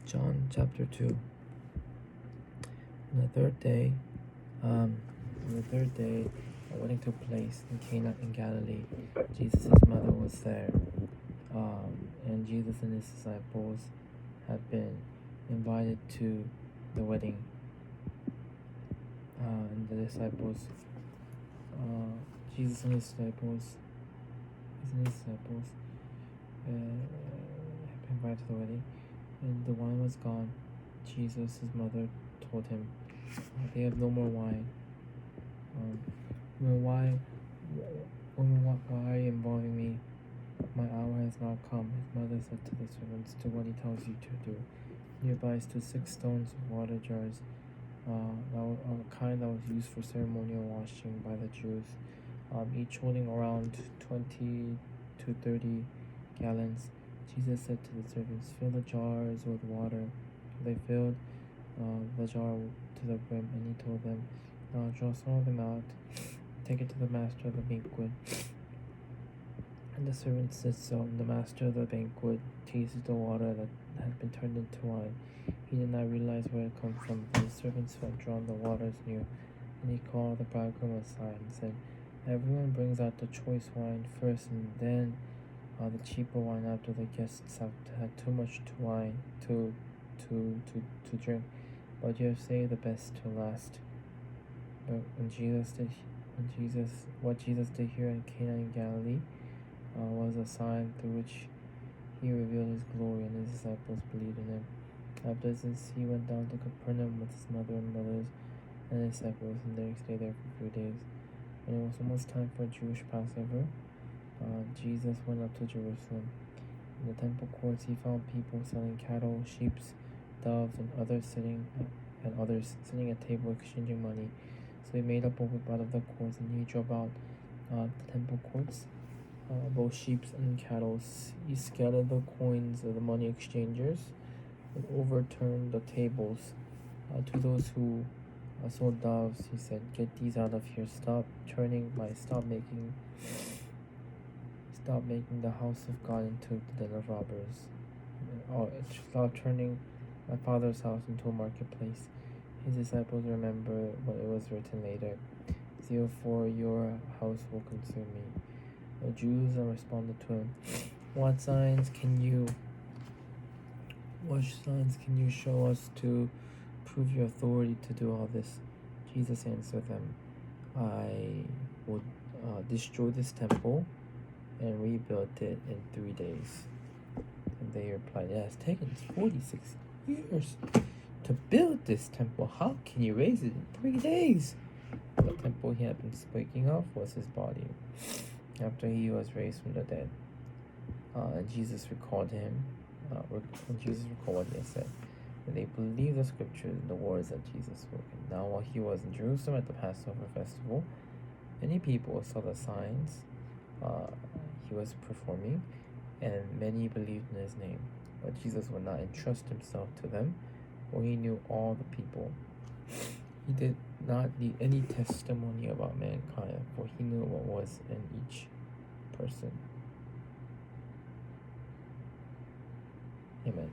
John chapter 2. On the third day, a wedding took place in Cana in Galilee. Jesus' mother was there, and Jesus and his disciples had been invited to the wedding. And the disciples, Jesus and his disciples, had been invited to the wedding, and the wine was gone. Jesus' mother told him, "They have no more wine." Why are you involving me? My hour has not come. His mother said to the servants, "Do what he tells you to do." Nearby stood 6 stones of water jars, a kind that was used for ceremonial washing by the Jews, each holding around 20 to 30 gallons. Jesus said to the servants, "Fill the jars with water." They filled the jar to the brim, and he told them, "Now draw some of them out, take it to the master of the banquet." And the servants did so, and the master of the banquet tasted the water that had been turned into wine. He did not realize where it come from, for the servants who had drawn the waters knew. And he called the bridegroom aside and said, "Everyone brings out the choice wine first, and then the cheaper wine after the guests have had too much wine to drink. But you have saved the best to last." But what Jesus did here in Cana in Galilee was a sign through which he revealed his glory, and his disciples believed in him. After this, he went down to Capernaum with his mother and brothers and his disciples, and they stayed there for a few days. When it was almost time for a Jewish Passover, Jesus went up to Jerusalem. In the temple courts, he found people selling cattle, sheep, doves, and others sitting at table exchanging money. So he made up a whip out of the courts, and he drove out the temple courts, both sheep and cattle. He scattered the coins of the money exchangers and overturned the tables. To those who sold doves, he said, "Get these out of here. Stop making the house of God into the den of robbers. Stop turning my Father's house into a marketplace." His disciples remember what it was written later, "Zeal for your house will consume me." The Jews responded to him, What signs can you show us to prove your authority to do all this?" Jesus answered them, "I will destroy this temple and rebuild it in 3 days." And they replied, "It has taken 46 years to build this temple. How can you raise it in 3 days?" The temple he had been speaking of was his body, after he was raised from the dead. And Jesus recalled what he had said. And they believed the scriptures and the words that Jesus spoke. And now while he was in Jerusalem at the Passover festival, many people saw the signs he was performing, and many believed in his name. But Jesus would not entrust himself to them, for he knew all the people. He did not need any testimony about mankind, for he knew what was in each person. Amen.